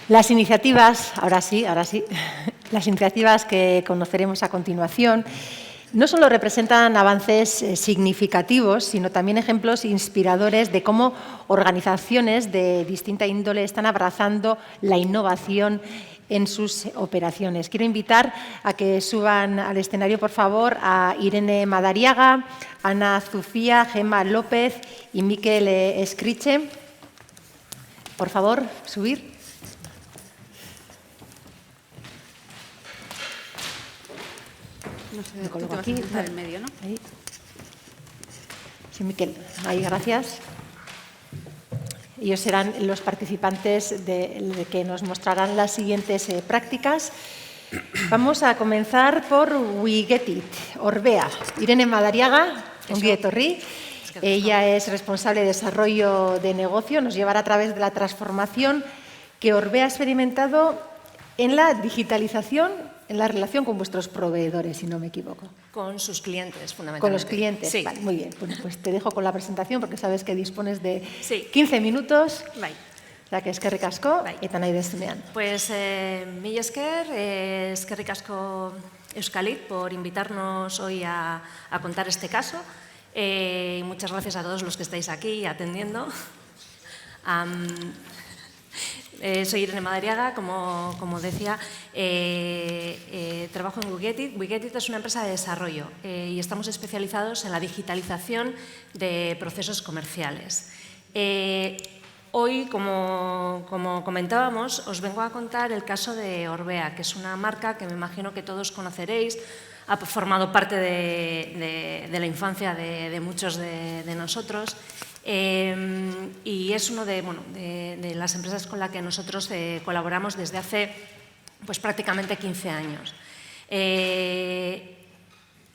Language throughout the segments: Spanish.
Las iniciativas, ahora sí, las iniciativas que conoceremos a continuación no solo representan avances significativos, sino también ejemplos inspiradores de cómo organizaciones de distinta índole están abrazando la innovación en sus operaciones. Quiero invitar a que suban al escenario, por favor, a Irene Madariaga, Ana Zufía, Gemma López y Miquel Escriche. Por favor, subir. No sé, Me coloco tú aquí. te vas a sentar en medio, ¿no? Ahí. Sí, Miquel. Ahí, gracias. Ellos serán los participantes de que nos mostrarán las siguientes prácticas. Vamos a comenzar por We Get It, Orbea. Irene Madariaga, ongi etorri. Ella es responsable de desarrollo de negocio. Nos llevará a través de la transformación que Orbea ha experimentado en la digitalización, en la relación con vuestros proveedores, si no me equivoco. Con sus clientes, fundamentalmente. Con los clientes, sí. Vale, muy bien. Bueno, pues te dejo con la presentación porque sabes que dispones de Sí. 15 minutos. Bai. O sea, que eskerrik asko Bai. eta nahi dezunean. Pues mila esker, eskerrik asko Euskalit por invitarnos hoy a contar este caso. Y muchas gracias a todos los que estáis aquí atendiendo. Soy Irene Madariaga, como decía, trabajo en We Get It. We Get It es una empresa de desarrollo y estamos especializados en la digitalización de procesos comerciales. Hoy, como comentábamos, os vengo a contar el caso de Orbea, que es una marca que me imagino que todos conoceréis, ha formado parte de la infancia de muchos de nosotros. Y es una de las empresas con las que nosotros colaboramos desde hace pues, prácticamente 15 años.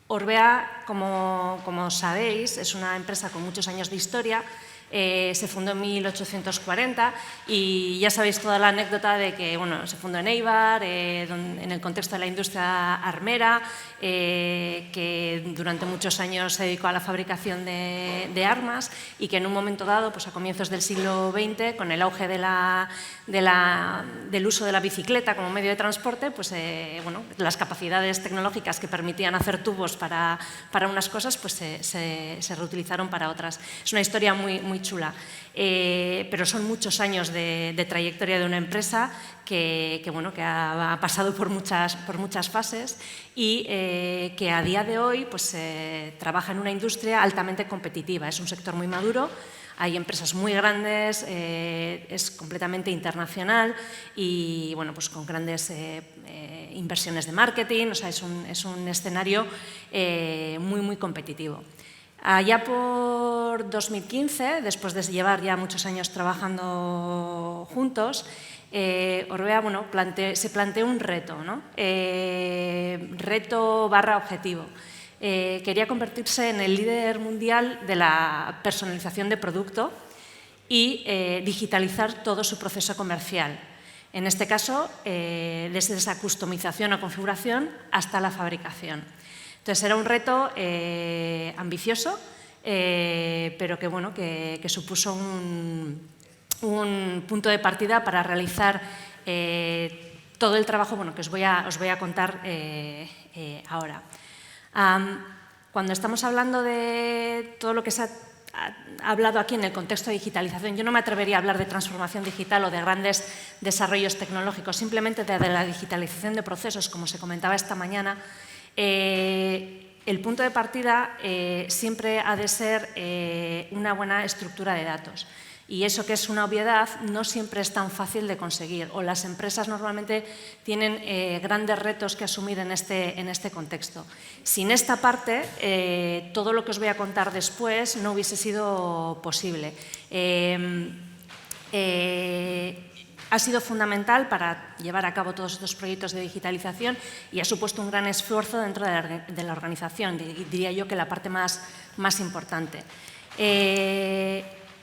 Orbea, como sabéis, es una empresa con muchos años de historia. Se fundó en 1840 y ya sabéis toda la anécdota de que se fundó en Eibar, en el contexto de la industria armera, que durante muchos años se dedicó a la fabricación de armas y que en un momento dado, pues a comienzos del siglo XX, con el auge del uso de la bicicleta como medio de transporte, pues las capacidades tecnológicas que permitían hacer tubos para unas cosas pues se reutilizaron para otras. Es una historia muy chula, pero son muchos años de trayectoria de una empresa que ha pasado por muchas fases y que a día de hoy pues, trabaja en una industria altamente competitiva. Es un sector muy maduro, hay empresas muy grandes, es completamente internacional y pues con grandes inversiones de marketing, o sea, es un escenario muy competitivo. Allá por 2015, después de llevar ya muchos años trabajando juntos, Orbea se planteó un reto, ¿no? Reto / objetivo. Quería convertirse en el líder mundial de la personalización de producto y digitalizar todo su proceso comercial. En este caso, desde esa customización o configuración hasta la fabricación. Entonces, era un reto ambicioso, pero que supuso un punto de partida para realizar todo el trabajo que os voy a contar ahora. Cuando estamos hablando de todo lo que se ha hablado aquí en el contexto de digitalización, yo no me atrevería a hablar de transformación digital o de grandes desarrollos tecnológicos, simplemente de la digitalización de procesos, como se comentaba esta mañana. El punto de partida siempre ha de ser una buena estructura de datos. Y eso, que es una obviedad, no siempre es tan fácil de conseguir. O las empresas normalmente tienen grandes retos que asumir en este contexto. Sin esta parte, todo lo que os voy a contar después no hubiese sido posible. Ha sido fundamental para llevar a cabo todos estos proyectos de digitalización y ha supuesto un gran esfuerzo dentro de la organización, diría yo que la parte más importante.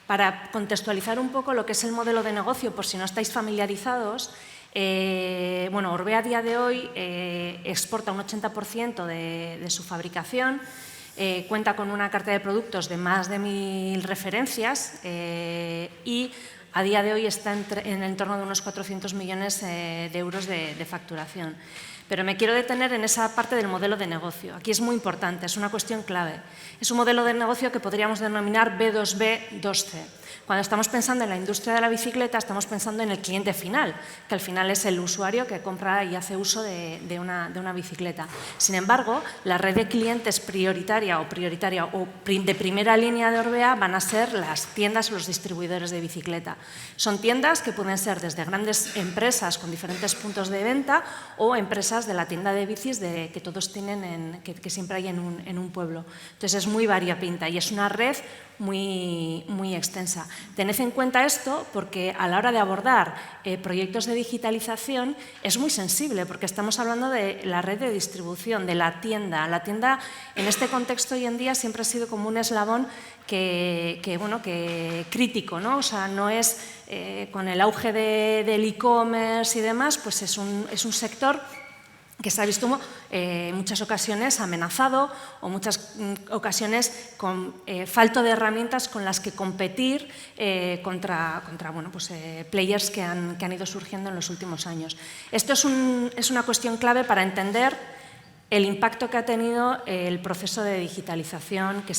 Para contextualizar un poco lo que es el modelo de negocio, por si no estáis familiarizados, Orbea a día de hoy exporta un 80% de su fabricación, cuenta con una cartera de productos de más de 1000 referencias y A día de hoy está en el entorno de unos 400 millones de euros de facturación. Pero me quiero detener en esa parte del modelo de negocio. Aquí es muy importante, es una cuestión clave. Es un modelo de negocio que podríamos denominar B2B, 2C. Cuando estamos pensando en la industria de la bicicleta, estamos pensando en el cliente final, que al final es el usuario que compra y hace uso de una bicicleta. Sin embargo, la red de clientes prioritaria o de primera línea de Orbea van a ser las tiendas o los distribuidores de bicicleta. Son tiendas que pueden ser desde grandes empresas con diferentes puntos de venta o empresas de la tienda de bicis que todos tienen, que siempre hay en un pueblo. Entonces es muy variopinta y es una red muy extensa. Tened en cuenta esto porque a la hora de abordar proyectos de digitalización es muy sensible porque estamos hablando de la red de distribución, de la tienda. La tienda en este contexto hoy en día siempre ha sido como un eslabón que crítico, ¿no? O sea, no es con el auge del e-commerce y demás, pues es un sector que se ha visto en muchas ocasiones amenazado o muchas ocasiones con falta de herramientas con las que competir contra players que han ido surgiendo en los últimos años. Esto es una cuestión clave para entender el impacto que ha tenido el proceso de digitalización que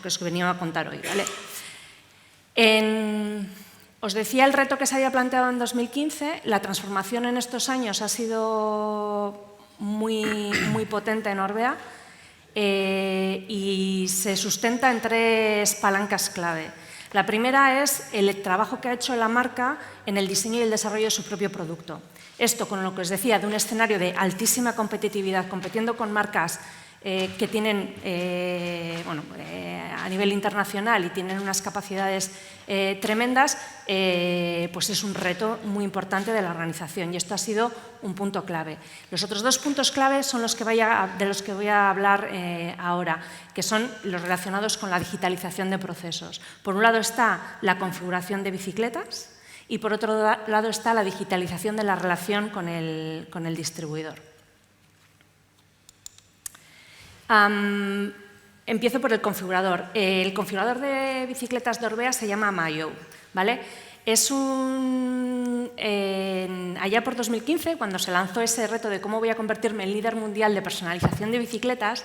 os venía a contar hoy, ¿vale? Os decía el reto que se había planteado en 2015. La transformación en estos años ha sido muy potente en Orbea y se sustenta en 3 palancas clave. La primera es el trabajo que ha hecho la marca en el diseño y el desarrollo de su propio producto. Esto, con lo que os decía, de un escenario de altísima competitividad, compitiendo con marcas que tienen a nivel internacional y tienen unas capacidades tremendas, pues es un reto muy importante de la organización y esto ha sido un punto clave. Los otros 2 puntos clave son de los que voy a hablar ahora, que son los relacionados con la digitalización de procesos. Por un lado está la configuración de bicicletas y por otro lado está la digitalización de la relación con el distribuidor. Empiezo por el configurador. El configurador de bicicletas de Orbea se llama Mayo, ¿vale? Es allá por 2015, cuando se lanzó ese reto de cómo voy a convertirme en líder mundial de personalización de bicicletas,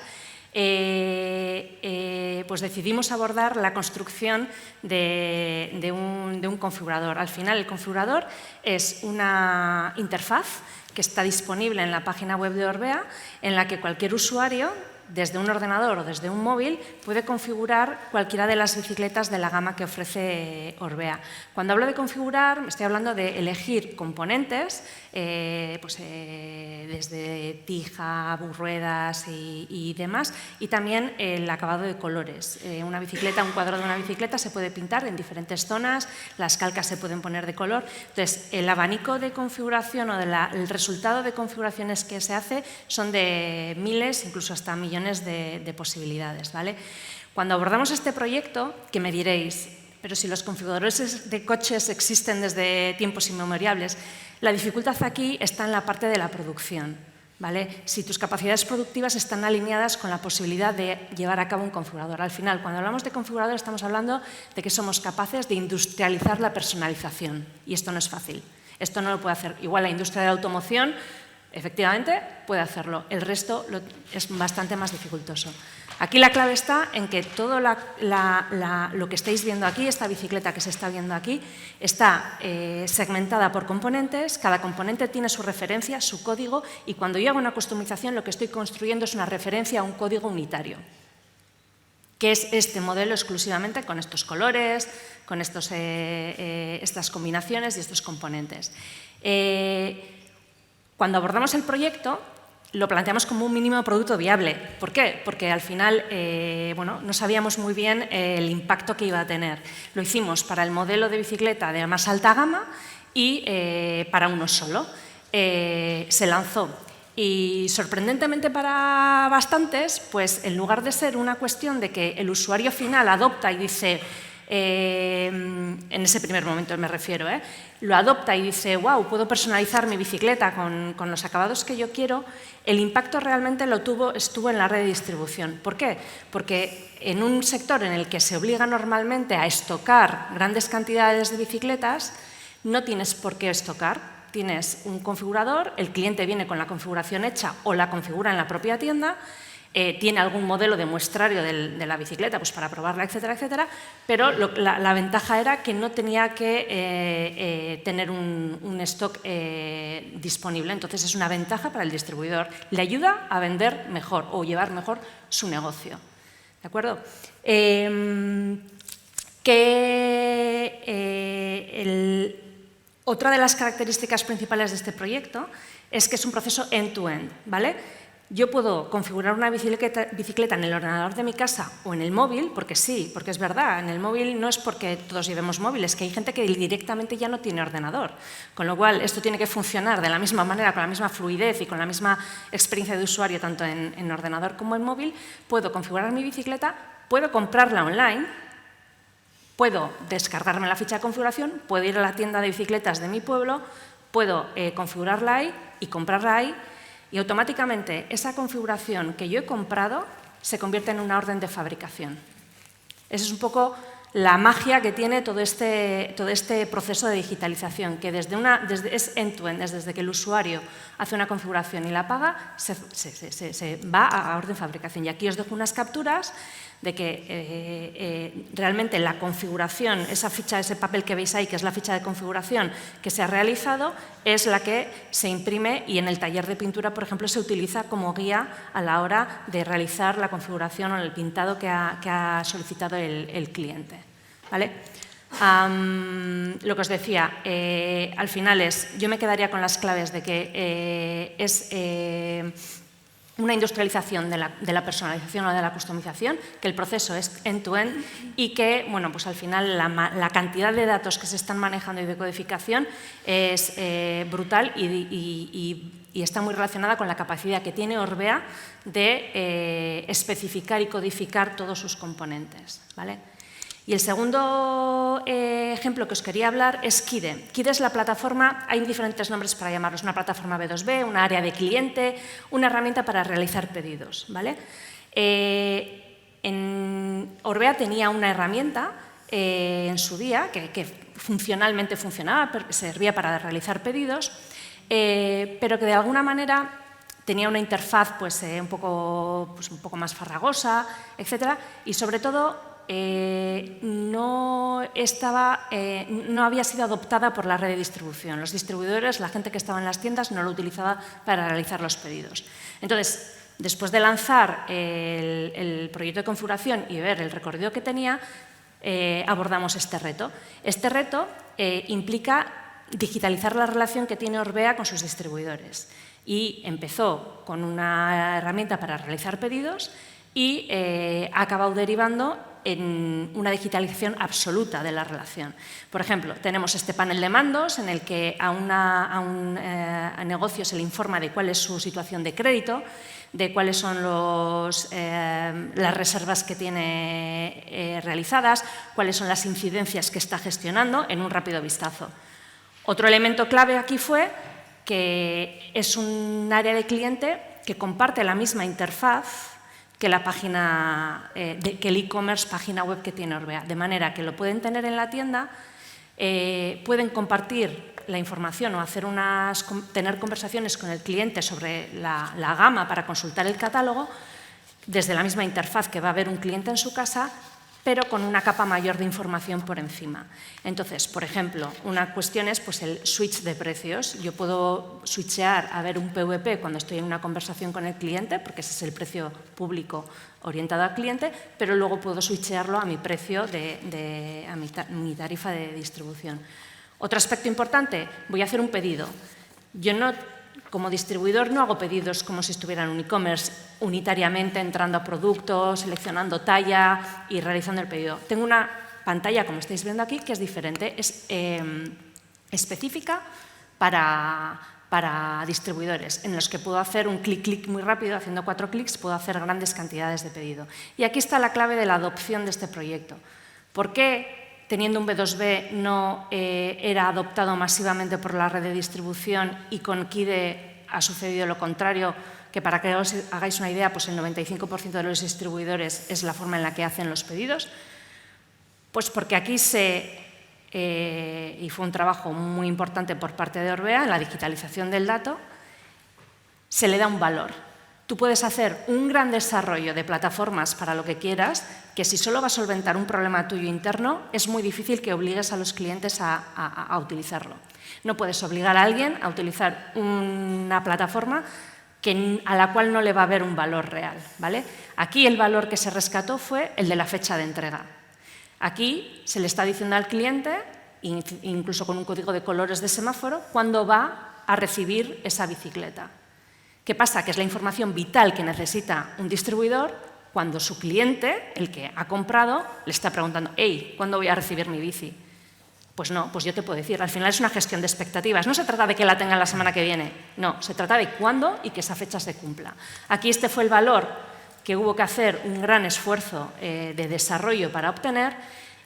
pues decidimos abordar la construcción de un configurador. Al final, el configurador es una interfaz que está disponible en la página web de Orbea, en la que cualquier usuario, desde un ordenador o desde un móvil, puede configurar cualquiera de las bicicletas de la gama que ofrece Orbea. Cuando hablo de configurar, me estoy hablando de elegir componentes, desde tija, ruedas y demás, y también el acabado de colores. Un cuadro de una bicicleta se puede pintar en diferentes zonas, las calcas se pueden poner de color. Entonces, el abanico de configuración o el resultado de configuraciones que se hace son de miles, incluso hasta millones de posibilidades, ¿vale? Cuando abordamos este proyecto, que me diréis, pero si los configuradores de coches existen desde tiempos inmemoriales, la dificultad aquí está en la parte de la producción, ¿vale? Si tus capacidades productivas están alineadas con la posibilidad de llevar a cabo un configurador. Al final, cuando hablamos de configurador, estamos hablando de que somos capaces de industrializar la personalización y esto no es fácil. Esto no lo puede hacer. Igual la industria de la automoción, efectivamente, puede hacerlo. El resto es bastante más dificultoso. Aquí la clave está en que todo lo que estáis viendo aquí, esta bicicleta que se está viendo aquí, está segmentada por componentes. Cada componente tiene su referencia, su código, y cuando yo hago una customización, lo que estoy construyendo es una referencia a un código unitario, que es este modelo exclusivamente con estos colores, con estas combinaciones y estos componentes. Cuando abordamos el proyecto, lo planteamos como un mínimo producto viable. ¿Por qué? Porque al final no sabíamos muy bien el impacto que iba a tener. Lo hicimos para el modelo de bicicleta de más alta gama y para uno solo. Se lanzó y, sorprendentemente para bastantes, pues en lugar de ser una cuestión de que el usuario final adopta y dice en ese primer momento me refiero, lo adopta y dice, wow, puedo personalizar mi bicicleta con los acabados que yo quiero, el impacto realmente estuvo en la red de distribución. ¿Por qué? Porque en un sector en el que se obliga normalmente a estocar grandes cantidades de bicicletas, no tienes por qué estocar. Tienes un configurador, el cliente viene con la configuración hecha o la configura en la propia tienda, tiene algún modelo de muestrario de la bicicleta pues para probarla, etcétera, etcétera, pero la ventaja era que no tenía que tener un stock disponible. Entonces, es una ventaja para el distribuidor. Le ayuda a vender mejor o llevar mejor su negocio. ¿De acuerdo? Otra de las características principales de este proyecto es que es un proceso end-to-end, ¿vale? Yo puedo configurar una bicicleta en el ordenador de mi casa o en el móvil, porque sí, porque es verdad, en el móvil no es porque todos llevemos móviles, que hay gente que directamente ya no tiene ordenador, con lo cual esto tiene que funcionar de la misma manera, con la misma fluidez y con la misma experiencia de usuario, tanto en ordenador como en móvil. Puedo configurar mi bicicleta, puedo comprarla online, puedo descargarme la ficha de configuración, puedo ir a la tienda de bicicletas de mi pueblo, puedo configurarla ahí y comprarla ahí, y automáticamente esa configuración que yo he comprado se convierte en una orden de fabricación. Esa es un poco la magia que tiene todo este proceso de digitalización, que es end-to-end, desde que el usuario hace una configuración y la paga, se va a orden de fabricación. Y aquí os dejo unas capturas de que realmente la configuración, esa ficha, ese papel que veis ahí, que es la ficha de configuración que se ha realizado, es la que se imprime y en el taller de pintura, por ejemplo, se utiliza como guía a la hora de realizar la configuración o el pintado que ha solicitado el cliente. ¿Vale? Lo que os decía, al final yo me quedaría con las claves de que es una industrialización de la personalización o de la customización, que el proceso es end-to-end y que, bueno, pues al final la cantidad de datos que se están manejando y de codificación es brutal y está muy relacionada con la capacidad que tiene Orbea de especificar y codificar todos sus componentes, ¿vale? Y el segundo ejemplo que os quería hablar es Kide. Kide es la plataforma, hay diferentes nombres para llamarlos, una plataforma B2B, una área de cliente, una herramienta para realizar pedidos, ¿vale? Orbea tenía una herramienta en su día que funcionalmente funcionaba, servía para realizar pedidos, pero que de alguna manera tenía una interfaz pues, un poco más farragosa, etcétera, y sobre todo no había sido adoptada por la red de distribución. Los distribuidores, la gente que estaba en las tiendas, no lo utilizaba para realizar los pedidos. Entonces, después de lanzar el proyecto de configuración y ver el recorrido que tenía, abordamos este reto. Este reto implica digitalizar la relación que tiene Orbea con sus distribuidores. Y empezó con una herramienta para realizar pedidos y ha acabado derivando en una digitalización absoluta de la relación. Por ejemplo, tenemos este panel de mandos en el que a un negocio se le informa de cuál es su situación de crédito, de cuáles son las reservas que tiene realizadas, cuáles son las incidencias que está gestionando en un rápido vistazo. Otro elemento clave aquí fue que es un área de cliente que comparte la misma interfaz que la página, que el e-commerce, página web que tiene Orbea. De manera que lo pueden tener en la tienda, pueden compartir la información o tener conversaciones con el cliente sobre la gama para consultar el catálogo desde la misma interfaz que va a ver un cliente en su casa, pero con una capa mayor de información por encima. Entonces, por ejemplo, una cuestión es pues, el switch de precios. Yo puedo switchear a ver un PVP cuando estoy en una conversación con el cliente, porque ese es el precio público orientado al cliente, pero luego puedo switchearlo a mi precio, a mi tarifa de distribución. Otro aspecto importante, voy a hacer un pedido. Yo como distribuidor no hago pedidos como si estuviera en un e-commerce unitariamente entrando a productos, seleccionando talla y realizando el pedido. Tengo una pantalla, como estáis viendo aquí, que es diferente, es específica para distribuidores, en los que puedo hacer un clic muy rápido, haciendo 4 clics puedo hacer grandes cantidades de pedido. Y aquí está la clave de la adopción de este proyecto. ¿Por qué, teniendo un B2B, no era adoptado masivamente por la red de distribución y con Kide ha sucedido lo contrario? Que para que os hagáis una idea, pues el 95% de los distribuidores es la forma en la que hacen los pedidos. Pues porque aquí y fue un trabajo muy importante por parte de Orbea, en la digitalización del dato, se le da un valor. Tú puedes hacer un gran desarrollo de plataformas para lo que quieras, que si solo va a solventar un problema tuyo interno, es muy difícil que obligues a los clientes a utilizarlo. No puedes obligar a alguien a utilizar una plataforma a la cual no le va a haber un valor real, ¿vale? Aquí el valor que se rescató fue el de la fecha de entrega. Aquí se le está diciendo al cliente, incluso con un código de colores de semáforo, cuándo va a recibir esa bicicleta. ¿Qué pasa? Que es la información vital que necesita un distribuidor cuando su cliente, el que ha comprado, le está preguntando «Hey, ¿cuándo voy a recibir mi bici?». Pues no, pues yo te puedo decir, al final es una gestión de expectativas. No se trata de que la tengan la semana que viene, no, se trata de cuándo y que esa fecha se cumpla. Aquí este fue el valor que hubo que hacer un gran esfuerzo de desarrollo para obtener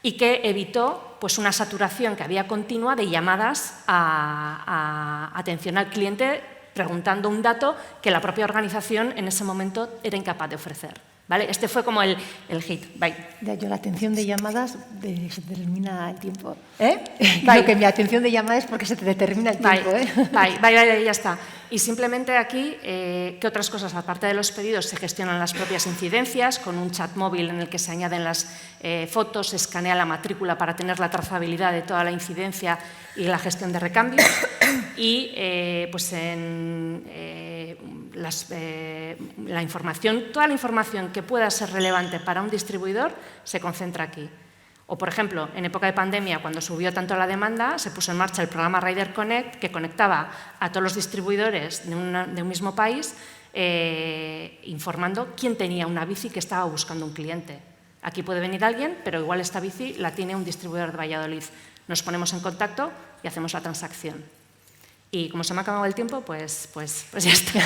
y que evitó pues, una saturación que había continua de llamadas a atención al cliente preguntando un dato que la propia organización en ese momento era incapaz de ofrecer. ¿Vale? Este fue como el hit. Bye. Yo la atención de llamadas se determina el tiempo. Creo que mi atención de llamadas es porque se te determina el tiempo. Bye, ya está. Y simplemente aquí, ¿qué otras cosas? Aparte de los pedidos, se gestionan las propias incidencias con un chat móvil en el que se añaden las fotos, se escanea la matrícula para tener la trazabilidad de toda la incidencia y la gestión de recambios. Y pues la información, toda la información que pueda ser relevante para un distribuidor se concentra aquí. O, por ejemplo, en época de pandemia, cuando subió tanto la demanda, se puso en marcha el programa Rider Connect, que conectaba a todos los distribuidores de un mismo país, informando quién tenía una bici que estaba buscando un cliente. Aquí puede venir alguien, pero igual esta bici la tiene un distribuidor de Valladolid. Nos ponemos en contacto y hacemos la transacción. Y como se me ha acabado el tiempo, pues ya está.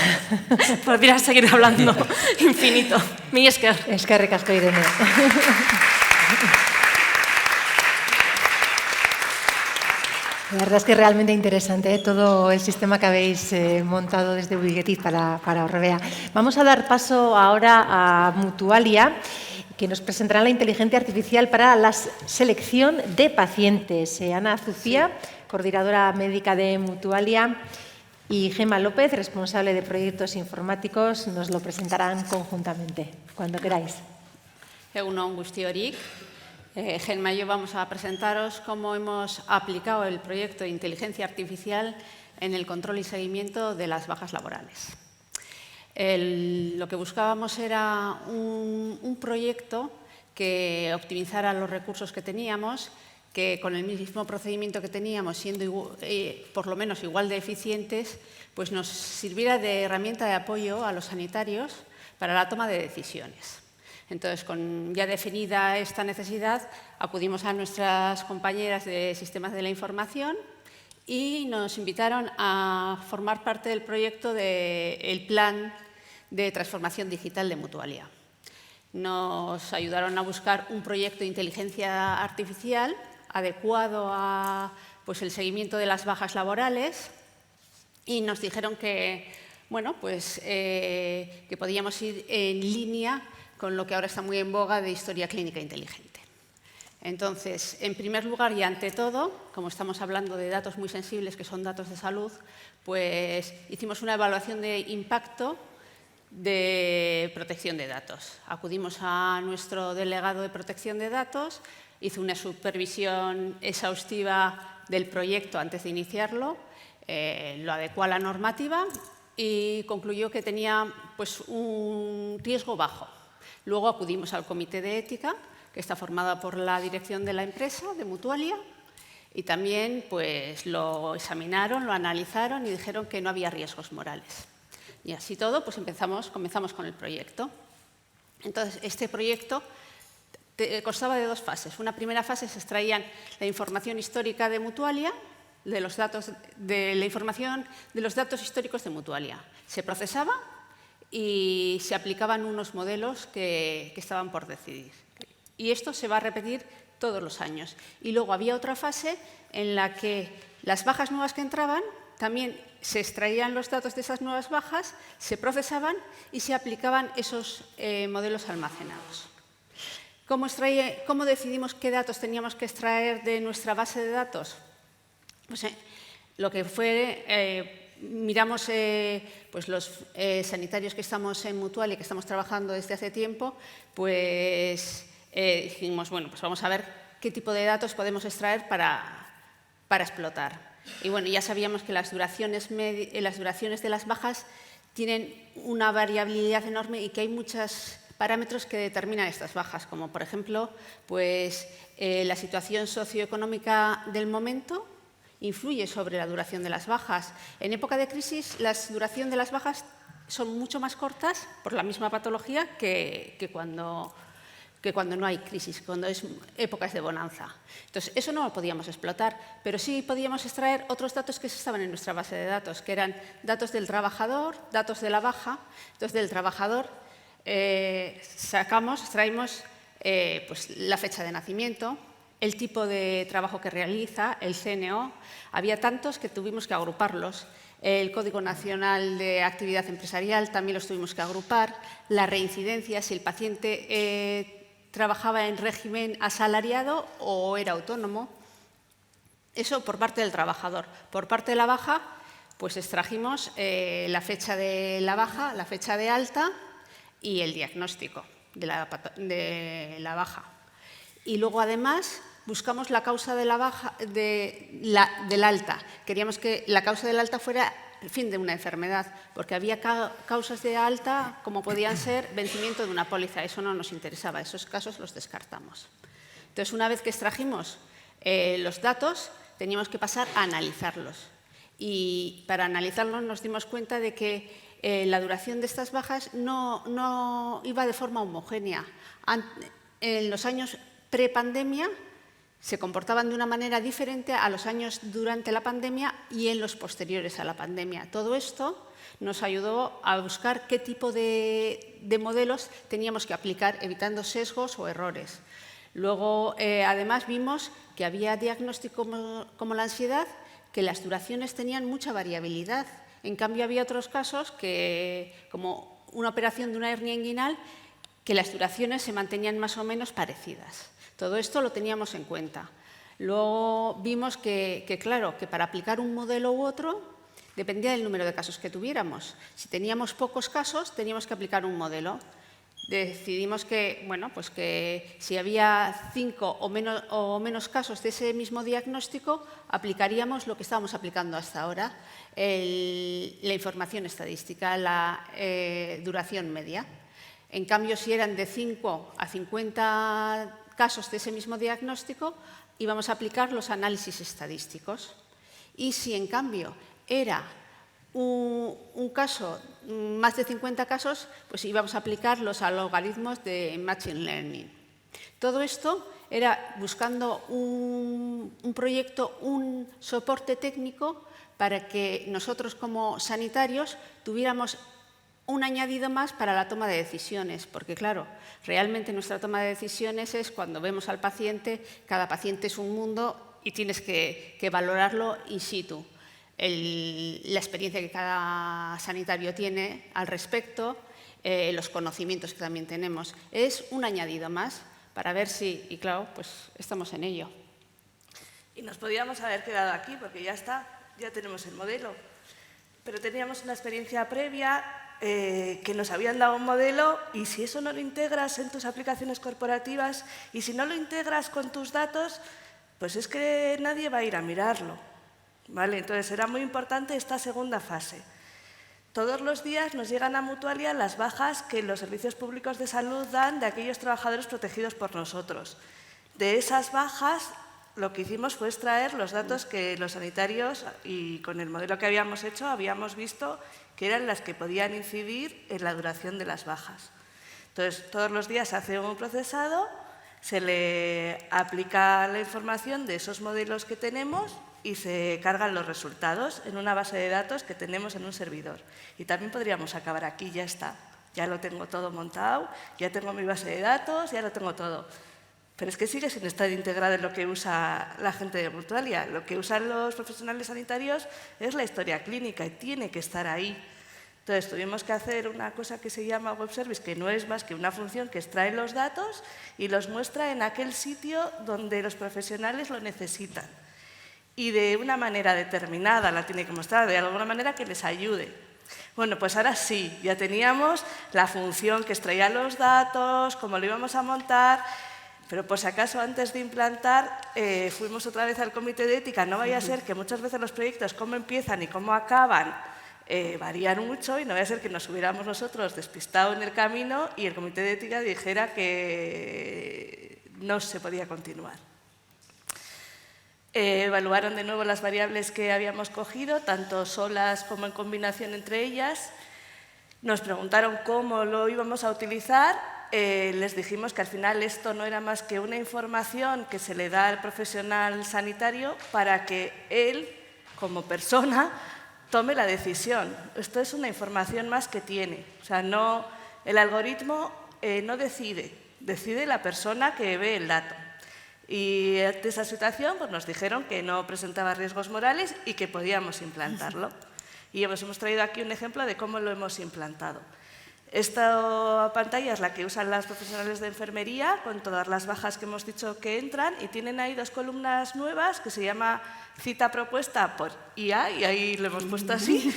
Podría seguir hablando infinito. Mi esker. Eskerrik asko, Irene. La verdad es que es realmente interesante todo el sistema que habéis montado desde Ubigetit para Orbea. Vamos a dar paso ahora a Mutualia, que nos presentará la inteligencia artificial para la selección de pacientes. Ana Azucía, coordinadora médica de Mutualia, y Gemma López, responsable de proyectos informáticos, nos lo presentarán conjuntamente. Cuando queráis. Egun on guztiorik. Gemma y yo vamos a presentaros cómo hemos aplicado el proyecto de inteligencia artificial en el control y seguimiento de las bajas laborales. Lo que buscábamos era un proyecto que optimizara los recursos que teníamos, que con el mismo procedimiento que teníamos, siendo por lo menos igual de eficientes, pues nos sirviera de herramienta de apoyo a los sanitarios para la toma de decisiones. Entonces, con ya definida esta necesidad, acudimos a nuestras compañeras de Sistemas de la Información y nos invitaron a formar parte del proyecto del Plan de Transformación Digital de Mutualia. Nos ayudaron a buscar un proyecto de inteligencia artificial adecuado a el seguimiento de las bajas laborales y nos dijeron que, que podíamos ir en línea con lo que ahora está muy en boga de historia clínica inteligente. Entonces, en primer lugar y ante todo, como estamos hablando de datos muy sensibles, que son datos de salud, pues hicimos una evaluación de impacto de protección de datos. Acudimos a nuestro delegado de protección de datos, hizo una supervisión exhaustiva del proyecto antes de iniciarlo, lo adecuó a la normativa y concluyó que tenía un riesgo bajo. Luego acudimos al comité de ética, que está formado por la dirección de la empresa, de Mutualia, y también lo examinaron, lo analizaron y dijeron que no había riesgos morales. Y así todo, comenzamos con el proyecto. Entonces, este proyecto constaba de dos fases. Una primera fase se extraían la información histórica de Mutualia, de la información de los datos históricos de Mutualia. Se procesaba y se aplicaban unos modelos que estaban por decidir. Y esto se va a repetir todos los años. Y luego había otra fase en la que las bajas nuevas que entraban también se extraían los datos de esas nuevas bajas, se procesaban y se aplicaban esos modelos almacenados. ¿Cómo decidimos qué datos teníamos que extraer de nuestra base de datos? Pues, lo que fue, miramos pues los sanitarios que estamos en Mutual y que estamos trabajando desde hace tiempo, pues dijimos, bueno, pues vamos a ver qué tipo de datos podemos extraer para explotar. Y bueno, ya sabíamos que las duraciones de las bajas tienen una variabilidad enorme y que hay muchos parámetros que determinan estas bajas, como por ejemplo, pues, la situación socioeconómica del momento influye sobre la duración de las bajas. En época de crisis, la duración de las bajas son mucho más cortas por la misma patología que cuando no hay crisis, cuando es épocas de bonanza. Entonces, eso no lo podíamos explotar, pero sí podíamos extraer otros datos que estaban en nuestra base de datos, que eran datos del trabajador, datos de la baja. Entonces, del trabajador extraímos pues, la fecha de nacimiento, el tipo de trabajo que realiza, el CNO. Había tantos que tuvimos que agruparlos. El Código Nacional de Actividad Empresarial también los tuvimos que agrupar. La reincidencia, si el paciente trabajaba en régimen asalariado o era autónomo. Eso por parte del trabajador. Por parte de la baja, pues extrajimos la fecha de la baja, la fecha de alta y el diagnóstico de la baja. Y luego, además, buscamos la causa de la baja, del alta. Queríamos que la causa del alta fuera el fin de una enfermedad, porque había causas de alta como podían ser vencimiento de una póliza. Eso no nos interesaba, esos casos los descartamos. Entonces, una vez que extrajimos los datos, teníamos que pasar a analizarlos. Y para analizarlos nos dimos cuenta de que la duración de estas bajas no iba de forma homogénea. En los años prepandemia se comportaban de una manera diferente a los años durante la pandemia y en los posteriores a la pandemia. Todo esto nos ayudó a buscar qué tipo de modelos teníamos que aplicar, evitando sesgos o errores. Luego, además, vimos que había diagnósticos como la ansiedad, que las duraciones tenían mucha variabilidad. En cambio, había otros casos, como una operación de una hernia inguinal, que las duraciones se mantenían más o menos parecidas. Todo esto lo teníamos en cuenta. Luego vimos que claro, que para aplicar un modelo u otro dependía del número de casos que tuviéramos. Si teníamos pocos casos, teníamos que aplicar un modelo. Decidimos que, bueno, pues que si había 5 o menos casos de ese mismo diagnóstico, aplicaríamos lo que estábamos aplicando hasta ahora, la información estadística, la duración media. En cambio, si eran de 5 a 50 casos de ese mismo diagnóstico, íbamos a aplicar los análisis estadísticos. Y si, en cambio, era un caso, más de 50 casos, pues íbamos a aplicar los algoritmos de Machine Learning. Todo esto era buscando un proyecto, un soporte técnico para que nosotros como sanitarios tuviéramos un añadido más para la toma de decisiones, porque claro, realmente nuestra toma de decisiones es cuando vemos al paciente, cada paciente es un mundo y tienes que valorarlo in situ. La experiencia que cada sanitario tiene al respecto, los conocimientos que también tenemos, es un añadido más para ver si, y claro, pues estamos en ello. Y nos podíamos haber quedado aquí porque ya está, ya tenemos el modelo, pero teníamos una experiencia previa que nos habían dado un modelo y si eso no lo integras en tus aplicaciones corporativas y si no lo integras con tus datos, pues es que nadie va a ir a mirarlo, ¿vale? Entonces era muy importante esta segunda fase. Todos los días nos llegan a Mutualia las bajas que los servicios públicos de salud dan de aquellos trabajadores protegidos por nosotros. De esas bajas, lo que hicimos fue extraer los datos que los sanitarios, y con el modelo que habíamos hecho, habíamos visto que eran las que podían incidir en la duración de las bajas. Entonces, todos los días se hace un procesado, se le aplica la información de esos modelos que tenemos y se cargan los resultados en una base de datos que tenemos en un servidor. Y también podríamos acabar aquí, ya está. Ya lo tengo todo montado, ya tengo mi base de datos, ya lo tengo todo. Pero es que sigue sin estar integrado en lo que usa la gente de Mutualia. Lo que usan los profesionales sanitarios es la historia clínica y tiene que estar ahí. Entonces, tuvimos que hacer una cosa que se llama Web Service, que no es más que una función que extrae los datos y los muestra en aquel sitio donde los profesionales lo necesitan. Y de una manera determinada la tiene que mostrar, de alguna manera que les ayude. Bueno, pues ahora sí, ya teníamos la función que extraía los datos, cómo lo íbamos a montar. Pero por si acaso, antes de implantar, fuimos otra vez al comité de ética. No vaya a ser que muchas veces los proyectos, cómo empiezan y cómo acaban, varían mucho y no vaya a ser que nos hubiéramos nosotros despistado en el camino y el comité de ética dijera que no se podía continuar. Evaluaron de nuevo las variables que habíamos cogido, tanto solas como en combinación entre ellas. Nos preguntaron cómo lo íbamos a utilizar. Les dijimos que al final esto no era más que una información que se le da al profesional sanitario para que él, como persona, tome la decisión. Esto es una información más que tiene. O sea, no, el algoritmo no decide, decide la persona que ve el dato. Y ante esa situación pues nos dijeron que no presentaba riesgos morales y que podíamos implantarlo. Y hemos traído aquí un ejemplo de cómo lo hemos implantado. Esta pantalla es la que usan las profesionales de enfermería con todas las bajas que hemos dicho que entran y tienen ahí 2 columnas nuevas que se llama cita propuesta por IA, y ahí lo hemos puesto así,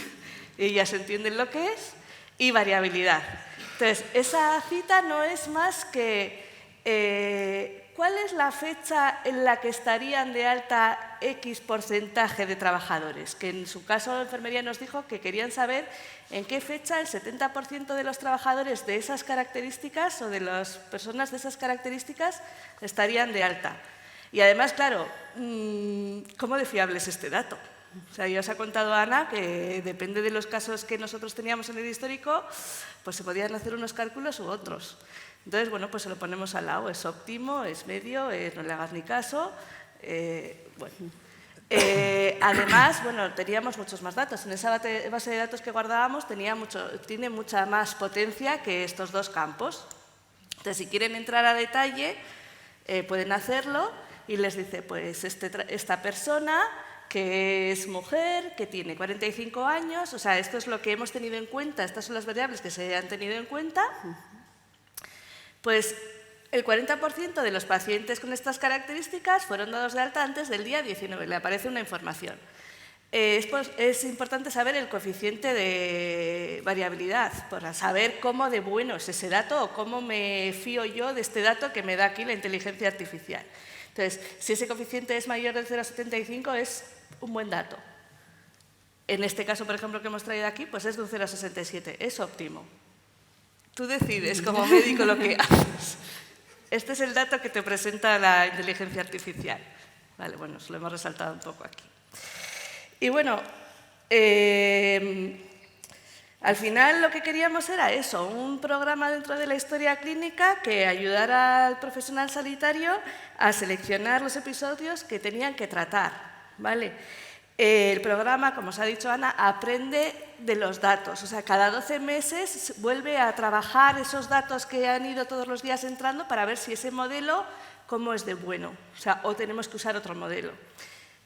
y ya se entienden lo que es, y variabilidad. Entonces, esa cita no es más que ¿cuál es la fecha en la que estarían de alta X porcentaje de trabajadores? Que en su caso la enfermería nos dijo que querían saber en qué fecha el 70% de los trabajadores de esas características o de las personas de esas características estarían de alta. Y además, claro, ¿cómo de fiable es este dato? O sea, ya os ha contado Ana que depende de los casos que nosotros teníamos en el histórico, pues se podían hacer unos cálculos u otros. Entonces, bueno, pues se lo ponemos al lado, es óptimo, es medio, no le hagas ni caso. Además, bueno, teníamos muchos más datos. En esa base de datos que guardábamos tiene mucha más potencia que estos 2 campos. Entonces, si quieren entrar a detalle, pueden hacerlo y les dice, pues, esta persona que es mujer, que tiene 45 años, o sea, esto es lo que hemos tenido en cuenta, estas son las variables que se han tenido en cuenta. Pues el 40% de los pacientes con estas características fueron dados de alta antes del día 19, le aparece una información. Es importante saber el coeficiente de variabilidad, para saber cómo de bueno es ese dato o cómo me fío yo de este dato que me da aquí la inteligencia artificial. Entonces, si ese coeficiente es mayor del 0,75 es un buen dato. En este caso, por ejemplo, que hemos traído aquí, pues es de un 0,67, es óptimo. Tú decides como médico lo que haces. Este es el dato que te presenta la inteligencia artificial. Vale, bueno, os lo hemos resaltado un poco aquí. Y bueno, al final lo que queríamos era eso, un programa dentro de la historia clínica que ayudara al profesional sanitario a seleccionar los episodios que tenían que tratar, ¿vale? El programa, como os ha dicho Ana, aprende de los datos. O sea, cada 12 meses vuelve a trabajar esos datos que han ido todos los días entrando para ver si ese modelo, cómo es de bueno. O sea, o tenemos que usar otro modelo.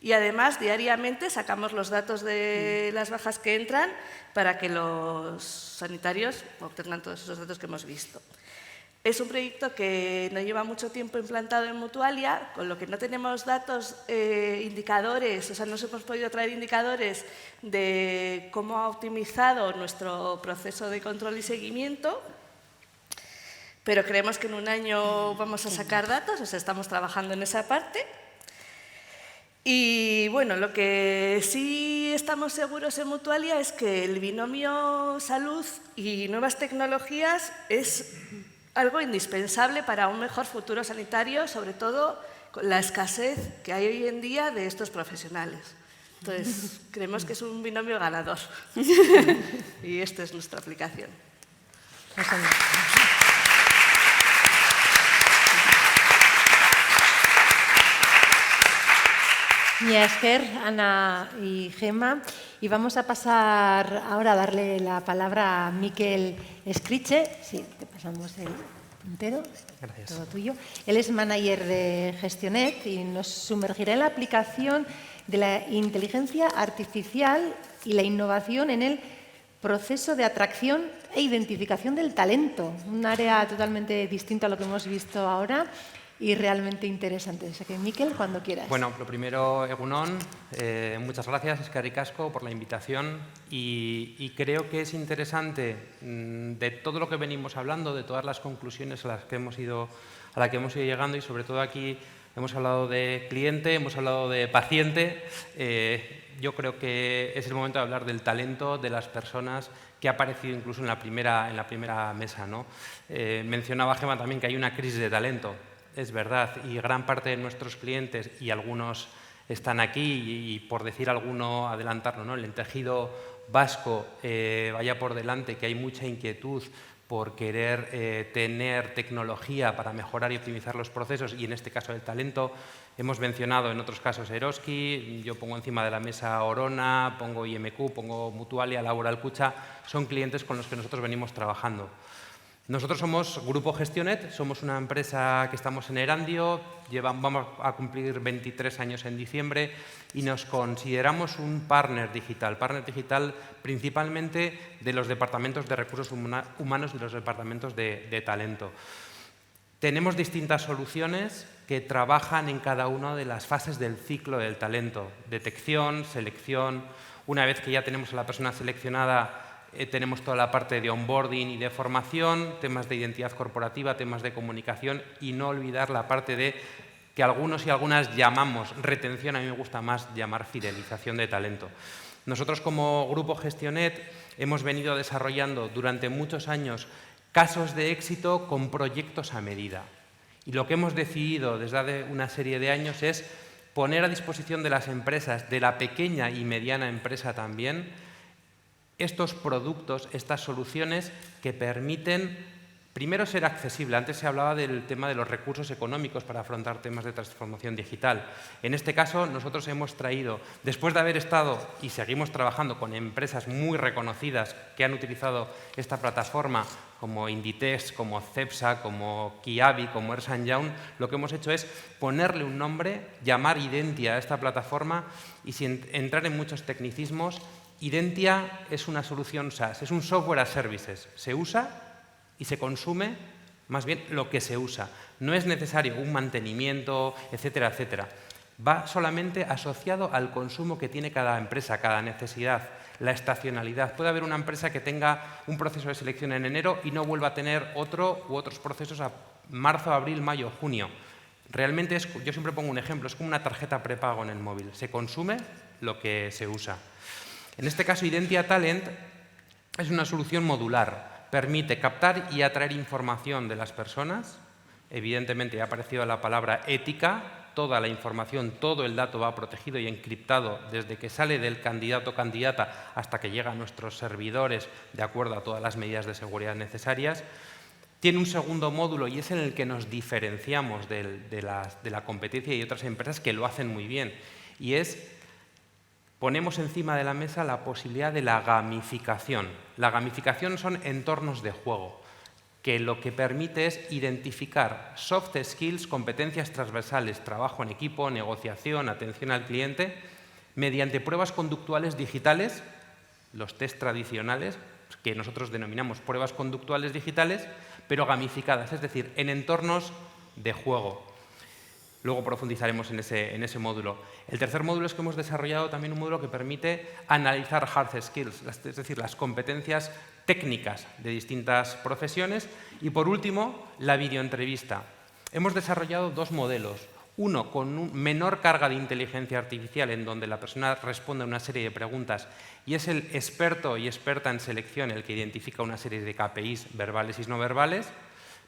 Y además, diariamente sacamos los datos de las bajas que entran para que los sanitarios obtengan todos esos datos que hemos visto. Es un proyecto que no lleva mucho tiempo implantado en Mutualia, con lo que no tenemos datos, indicadores, o sea, no hemos podido traer indicadores de cómo ha optimizado nuestro proceso de control y seguimiento, pero creemos que en un año vamos a sacar datos, o sea, estamos trabajando en esa parte. Y bueno, lo que sí estamos seguros en Mutualia es que el binomio salud y nuevas tecnologías es algo indispensable para un mejor futuro sanitario, sobre todo con la escasez que hay hoy en día de estos profesionales. Entonces, creemos que es un binomio ganador. Y esta es nuestra aplicación. Mila esker, Ana y Gemma. Y vamos a pasar ahora a darle la palabra a Mikel Escriche. Sí, te pasamos el Montero, Gracias. todo tuyo. Él es manager de Gestionet y nos sumergirá en la aplicación de la inteligencia artificial y la innovación en el proceso de atracción e identificación del talento, un área totalmente distinta a lo que hemos visto ahora y realmente interesante. O sea que, Mikel, cuando quieras. Bueno, lo primero, Egunon, muchas gracias, eskerrik asko, por la invitación y creo que es interesante de todo lo que venimos hablando, de todas las conclusiones a las que hemos ido llegando y sobre todo aquí hemos hablado de cliente, hemos hablado de paciente. Yo creo que es el momento de hablar del talento de las personas que ha aparecido incluso en la primera mesa, ¿no? Mencionaba Gemma también que hay una crisis de talento. Es verdad, y gran parte de nuestros clientes, y algunos están aquí, y por decir alguno, adelantarlo, ¿no? El tejido vasco vaya por delante, que hay mucha inquietud por querer tener tecnología para mejorar y optimizar los procesos, y en este caso el talento. Hemos mencionado en otros casos Eroski, yo pongo encima de la mesa Orona, pongo IMQ, pongo Mutualia, Laboral Cucha, son clientes con los que nosotros venimos trabajando. Nosotros somos Grupo Gestionet, somos una empresa que estamos en Erandio, vamos a cumplir 23 años en diciembre y nos consideramos un partner digital principalmente de los departamentos de recursos humanos y de los departamentos de talento. Tenemos distintas soluciones que trabajan en cada una de las fases del ciclo del talento, detección, selección. Una vez que ya tenemos a la persona seleccionada, tenemos toda la parte de onboarding y de formación, temas de identidad corporativa, temas de comunicación y no olvidar la parte de que algunos y algunas llamamos retención, a mí me gusta más llamar fidelización de talento. Nosotros como Grupo Gestionet hemos venido desarrollando durante muchos años casos de éxito con proyectos a medida. Y lo que hemos decidido desde hace una serie de años es poner a disposición de las empresas, de la pequeña y mediana empresa también, estos productos, estas soluciones que permiten, primero, ser accesible. Antes se hablaba del tema de los recursos económicos para afrontar temas de transformación digital. En este caso, nosotros hemos traído, después de haber estado y seguimos trabajando con empresas muy reconocidas que han utilizado esta plataforma, como Inditex, como Cepsa, como Kiabi, como Ernst & Young, lo que hemos hecho es ponerle un nombre, llamar Identia a esta plataforma y sin entrar en muchos tecnicismos, Identia es una solución SaaS, es un software as services. Se usa y se consume más bien lo que se usa. No es necesario un mantenimiento, etcétera, etcétera. Va solamente asociado al consumo que tiene cada empresa, cada necesidad, la estacionalidad. Puede haber una empresa que tenga un proceso de selección en enero y no vuelva a tener otro u otros procesos a marzo, abril, mayo, junio. Realmente yo siempre pongo un ejemplo, es como una tarjeta prepago en el móvil. Se consume lo que se usa. En este caso, Identia Talent es una solución modular. Permite captar y atraer información de las personas. Evidentemente, ha aparecido la palabra ética. Toda la información, todo el dato va protegido y encriptado desde que sale del candidato o candidata hasta que llega a nuestros servidores de acuerdo a todas las medidas de seguridad necesarias. Tiene un segundo módulo y es en el que nos diferenciamos de la competencia y otras empresas que lo hacen muy bien. Y es, ponemos encima de la mesa la posibilidad de la gamificación. La gamificación son entornos de juego, que lo que permite es identificar soft skills, competencias transversales, trabajo en equipo, negociación, atención al cliente, mediante pruebas conductuales digitales, los test tradicionales, que nosotros denominamos pruebas conductuales digitales, pero gamificadas, es decir, en entornos de juego. Luego profundizaremos en ese módulo. El tercer módulo es que hemos desarrollado también un módulo que permite analizar hard skills, es decir, las competencias técnicas de distintas profesiones. Y por último, la videoentrevista. Hemos desarrollado dos modelos. Uno con menor carga de inteligencia artificial, en donde la persona responde a una serie de preguntas y es el experto y experta en selección el que identifica una serie de KPIs verbales y no verbales.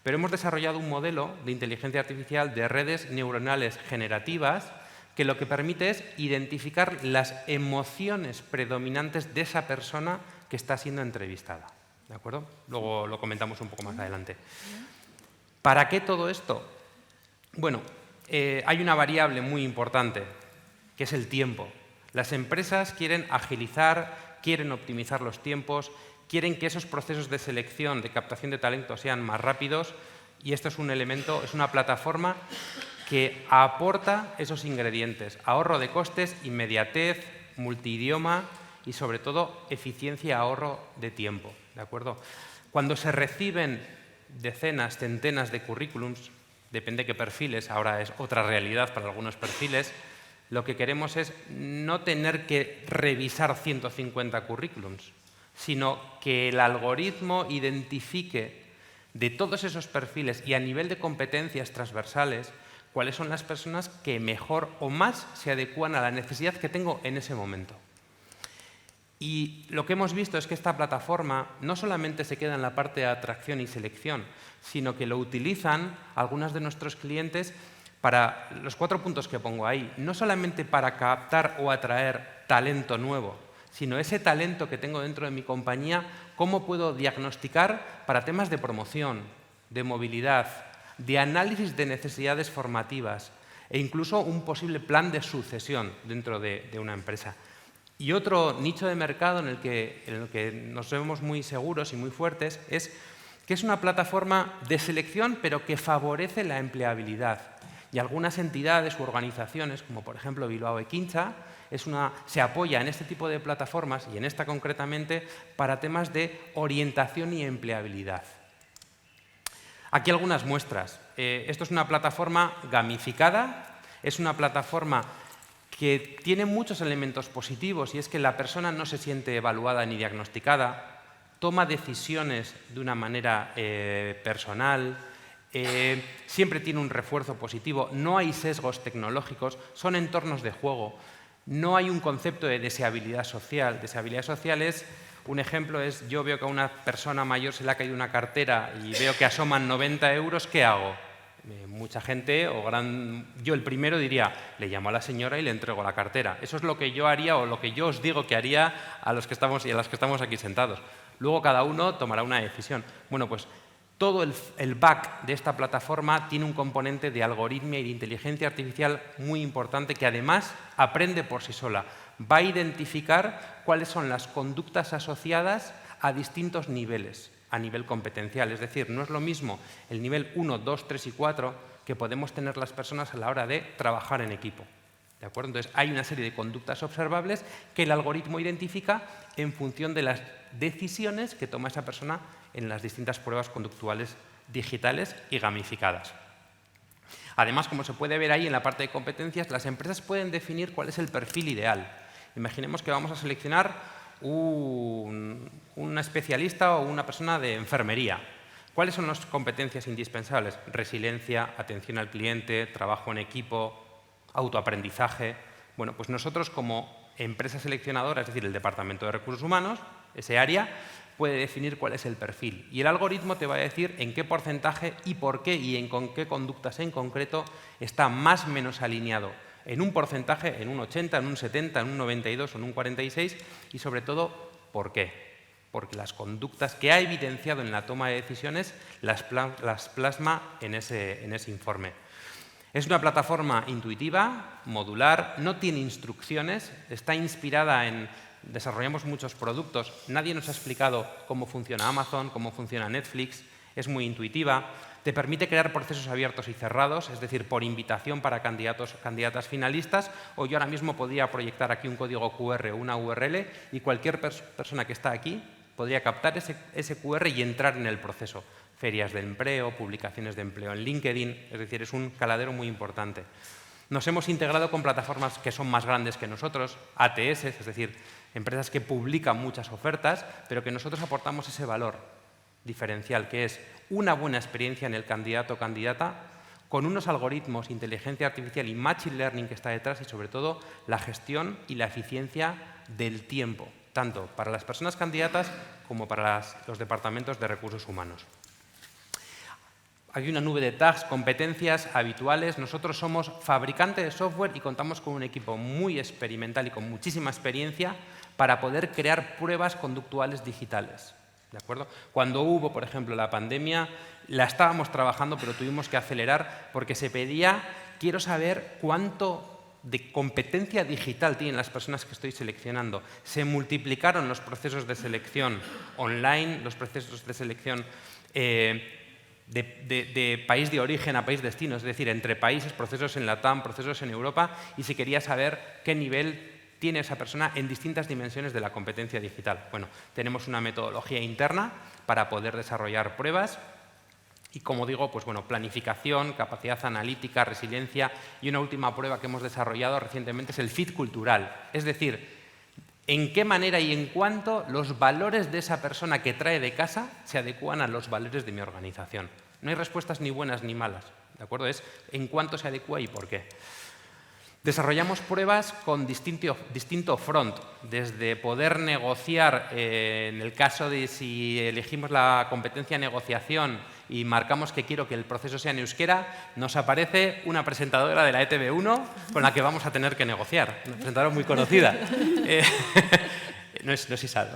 Pero hemos desarrollado un modelo de inteligencia artificial de redes neuronales generativas que lo que permite es identificar las emociones predominantes de esa persona que está siendo entrevistada. ¿De acuerdo? Luego lo comentamos un poco más adelante. ¿Para qué todo esto? Bueno, hay una variable muy importante, que es el tiempo. Las empresas quieren agilizar, quieren optimizar los tiempos, quieren que esos procesos de selección, de captación de talento sean más rápidos Y esto es un elemento, es una plataforma que aporta esos ingredientes: ahorro de costes, inmediatez, multidioma y, sobre todo, eficiencia y ahorro de tiempo. ¿De acuerdo? Cuando se reciben decenas, centenas de currículums, depende qué perfiles, ahora es otra realidad para algunos perfiles, lo que queremos es no tener que revisar 150 currículums, sino que el algoritmo identifique de todos esos perfiles y a nivel de competencias transversales cuáles son las personas que mejor o más se adecúan a la necesidad que tengo en ese momento. Y lo que hemos visto es que esta plataforma no solamente se queda en la parte de atracción y selección, sino que lo utilizan algunos de nuestros clientes para los 4 puntos que pongo ahí, no solamente para captar o atraer talento nuevo, sino ese talento que tengo dentro de mi compañía, cómo puedo diagnosticar para temas de promoción, de movilidad, de análisis de necesidades formativas e incluso un posible plan de sucesión dentro de una empresa. Y otro nicho de mercado en el que nos vemos muy seguros y muy fuertes es que es una plataforma de selección, pero que favorece la empleabilidad. Y algunas entidades u organizaciones, como por ejemplo Bilbao Ekintza, se apoya en este tipo de plataformas, y en esta concretamente, para temas de orientación y empleabilidad. Aquí algunas muestras. Esto es una plataforma gamificada, es una plataforma que tiene muchos elementos positivos, y es que la persona no se siente evaluada ni diagnosticada, toma decisiones de una manera personal, siempre tiene un refuerzo positivo, no hay sesgos tecnológicos, son entornos de juego, no hay un concepto de deseabilidad social. Deseabilidad social es, un ejemplo es, yo veo que a una persona mayor se le ha caído una cartera y veo que asoman 90 euros, ¿qué hago? Mucha gente, yo el primero diría, le llamo a la señora y le entrego la cartera. Eso es lo que yo haría, o lo que yo os digo que haría a los que estamos y a las que estamos aquí sentados. Luego cada uno tomará una decisión. Bueno, pues todo el back de esta plataforma tiene un componente de algoritmia y de inteligencia artificial muy importante, que además aprende por sí sola. Va a identificar cuáles son las conductas asociadas a distintos niveles, a nivel competencial. Es decir, no es lo mismo el nivel 1, 2, 3 y 4 que podemos tener las personas a la hora de trabajar en equipo. ¿De acuerdo? Entonces, hay una serie de conductas observables que el algoritmo identifica en función de las decisiones que toma esa persona en las distintas pruebas conductuales digitales y gamificadas. Además, como se puede ver ahí en la parte de competencias, las empresas pueden definir cuál es el perfil ideal. Imaginemos que vamos a seleccionar un especialista o una persona de enfermería. ¿Cuáles son las competencias indispensables? Resiliencia, atención al cliente, trabajo en equipo, autoaprendizaje. Bueno, pues nosotros como empresa seleccionadora, es decir, el Departamento de Recursos Humanos, ese área, puede definir cuál es el perfil. Y el algoritmo te va a decir en qué porcentaje y por qué y con qué conductas en concreto está más o menos alineado. En un porcentaje, en un 80, en un 70, en un 92 o en un 46, y sobre todo, ¿por qué? Porque las conductas que ha evidenciado en la toma de decisiones las plasma en ese informe. Es una plataforma intuitiva, modular, no tiene instrucciones, está inspirada en... Desarrollamos muchos productos, nadie nos ha explicado cómo funciona Amazon, cómo funciona Netflix, es muy intuitiva, te permite crear procesos abiertos y cerrados, es decir, por invitación para candidatas finalistas, o yo ahora mismo podría proyectar aquí un código QR o una URL y cualquier persona que está aquí podría captar ese QR y entrar en el proceso. Ferias de empleo, publicaciones de empleo en LinkedIn, es decir, es un caladero muy importante. Nos hemos integrado con plataformas que son más grandes que nosotros, ATS, es decir, empresas que publican muchas ofertas, pero que nosotros aportamos ese valor diferencial, que es una buena experiencia en el candidato o candidata, con unos algoritmos, inteligencia artificial y machine learning que está detrás, y sobre todo la gestión y la eficiencia del tiempo, tanto para las personas candidatas como para los departamentos de recursos humanos. Hay una nube de tags, competencias habituales. Nosotros somos fabricante de software y contamos con un equipo muy experimental y con muchísima experiencia para poder crear pruebas conductuales digitales. ¿De acuerdo? Cuando hubo, por ejemplo, la pandemia, la estábamos trabajando, pero tuvimos que acelerar porque se pedía, quiero saber cuánto de competencia digital tienen las personas que estoy seleccionando. Se multiplicaron los procesos de selección online, los procesos de selección de país de origen a país destino, es decir, entre países, procesos en LATAM, procesos en Europa, y se quería saber qué nivel tiene esa persona en distintas dimensiones de la competencia digital. Bueno, tenemos una metodología interna para poder desarrollar pruebas y, como digo, pues bueno, planificación, capacidad analítica, resiliencia, y una última prueba que hemos desarrollado recientemente es el fit cultural, es decir, en qué manera y en cuánto los valores de esa persona que trae de casa se adecúan a los valores de mi organización. No hay respuestas ni buenas ni malas, ¿de acuerdo? Es en cuánto se adecúa y por qué. Desarrollamos pruebas con distinto front, desde poder negociar, en el caso de si elegimos la competencia negociación y marcamos que quiero que el proceso sea en euskera, nos aparece una presentadora de la ETV1 con la que vamos a tener que negociar, una presentadora muy conocida. No es Isal,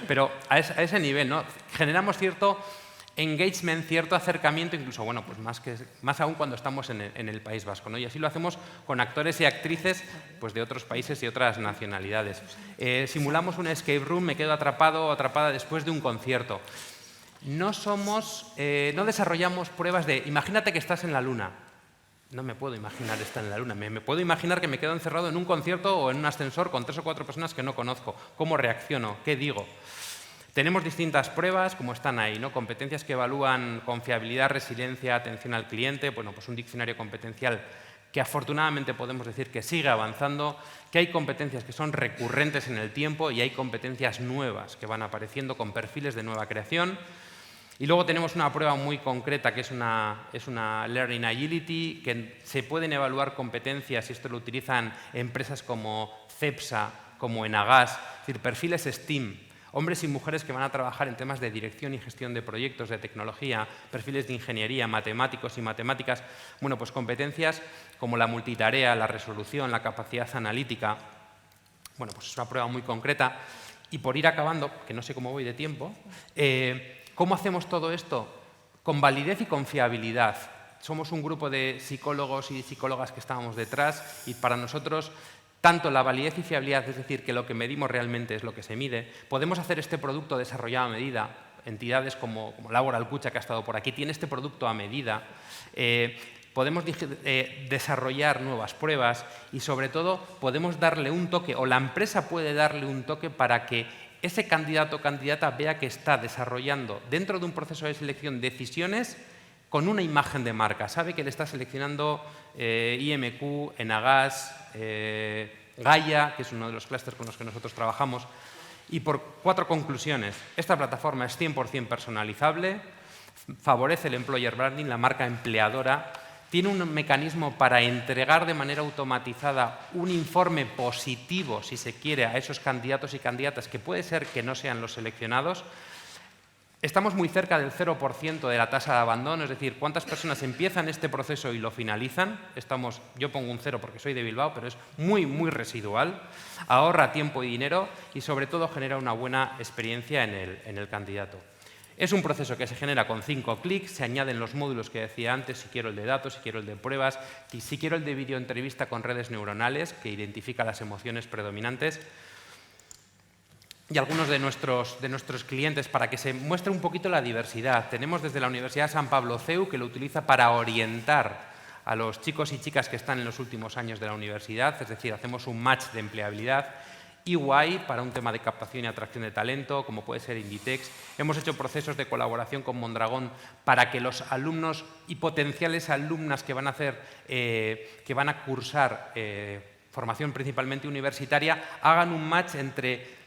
pero a ese nivel, ¿no? Generamos cierto engagement, cierto acercamiento, incluso, bueno, pues más aún cuando estamos en el País Vasco, ¿no? Y así lo hacemos con actores y actrices pues, de otros países y otras nacionalidades. Simulamos un escape room, me quedo atrapado o atrapada después de un concierto. No desarrollamos pruebas de, imagínate que estás en la Luna. No me puedo imaginar estar en la Luna. Me puedo imaginar que me quedo encerrado en un concierto o en un ascensor con 3 o 4 personas que no conozco. ¿Cómo reacciono? ¿Qué digo? Tenemos distintas pruebas, como están ahí, ¿no? Competencias que evalúan confiabilidad, resiliencia, atención al cliente, bueno, pues un diccionario competencial que afortunadamente podemos decir que sigue avanzando, que hay competencias que son recurrentes en el tiempo y hay competencias nuevas que van apareciendo con perfiles de nueva creación. Y luego tenemos una prueba muy concreta que es una Learning Agility, que se pueden evaluar competencias, y esto lo utilizan empresas como Cepsa, como Enagas, es decir, perfiles STEAM. Hombres y mujeres que van a trabajar en temas de dirección y gestión de proyectos, de tecnología, perfiles de ingeniería, matemáticos y matemáticas. Bueno, pues competencias como la multitarea, la resolución, la capacidad analítica. Bueno, pues es una prueba muy concreta. Y por ir acabando, que no sé cómo voy de tiempo, ¿cómo hacemos todo esto? Con validez y confiabilidad. Somos un grupo de psicólogos y psicólogas que estábamos detrás y para nosotros tanto la validez y fiabilidad, es decir, que lo que medimos realmente es lo que se mide. Podemos hacer este producto desarrollado a medida. Entidades como Laboral Cucha, que ha estado por aquí, tiene este producto a medida. Podemos desarrollar nuevas pruebas y, sobre todo, podemos darle un toque, o la empresa puede darle un toque para que ese candidato o candidata vea que está desarrollando dentro de un proceso de selección decisiones con una imagen de marca. Sabe que le está seleccionando IMQ, Enagas, Gaia, que es uno de los clústeres con los que nosotros trabajamos. Y por 4 conclusiones. Esta plataforma es 100% personalizable, favorece el employer branding, la marca empleadora, tiene un mecanismo para entregar de manera automatizada un informe positivo, si se quiere, a esos candidatos y candidatas, que puede ser que no sean los seleccionados. Estamos muy cerca del 0% de la tasa de abandono, es decir, cuántas personas empiezan este proceso y lo finalizan. Yo pongo un 0 porque soy de Bilbao, pero es muy, muy residual. Ahorra tiempo y dinero y, sobre todo, genera una buena experiencia en el candidato. Es un proceso que se genera con 5 clics, se añaden los módulos que decía antes, si quiero el de datos, si quiero el de pruebas, si quiero el de videoentrevista con redes neuronales, que identifica las emociones predominantes. Y algunos de nuestros clientes, para que se muestre un poquito la diversidad. Tenemos desde la Universidad San Pablo CEU, que lo utiliza para orientar a los chicos y chicas que están en los últimos años de la universidad, es decir, hacemos un match de empleabilidad. EY, para un tema de captación y atracción de talento, como puede ser Inditex. Hemos hecho procesos de colaboración con Mondragón para que los alumnos y potenciales alumnas que van a cursar formación principalmente universitaria hagan un match entre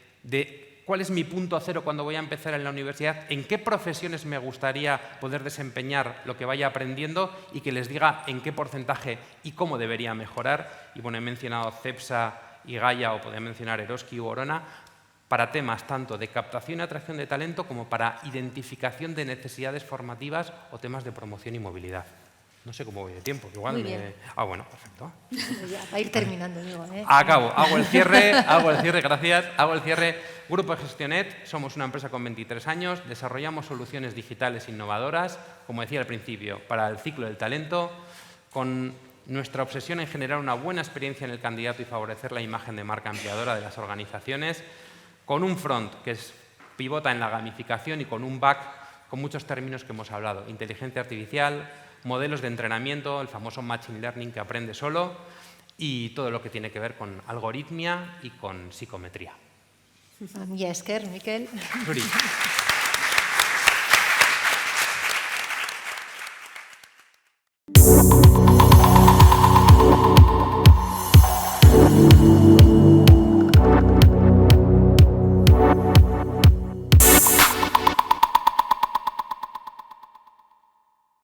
cuál es mi punto cero cuando voy a empezar en la universidad, en qué profesiones me gustaría poder desempeñar lo que vaya aprendiendo y que les diga en qué porcentaje y cómo debería mejorar. Y bueno, he mencionado Cepsa y Gaia, o podría mencionar Eroski u Orona, para temas tanto de captación y atracción de talento como para identificación de necesidades formativas o temas de promoción y movilidad. No sé cómo voy de tiempo, igual bueno, perfecto. Ya, para ir terminando, digo, Acabo, hago el cierre, gracias. Hago el cierre. Grupo de Gestionet, somos una empresa con 23 años, desarrollamos soluciones digitales innovadoras, como decía al principio, para el ciclo del talento, con nuestra obsesión en generar una buena experiencia en el candidato y favorecer la imagen de marca empleadora de las organizaciones, con un front que pivota en la gamificación y con un back con muchos términos que hemos hablado: inteligencia artificial, modelos de entrenamiento, el famoso machine learning que aprende solo, y todo lo que tiene que ver con algoritmia y con psicometría. Mila esker, Mikel. Zuri.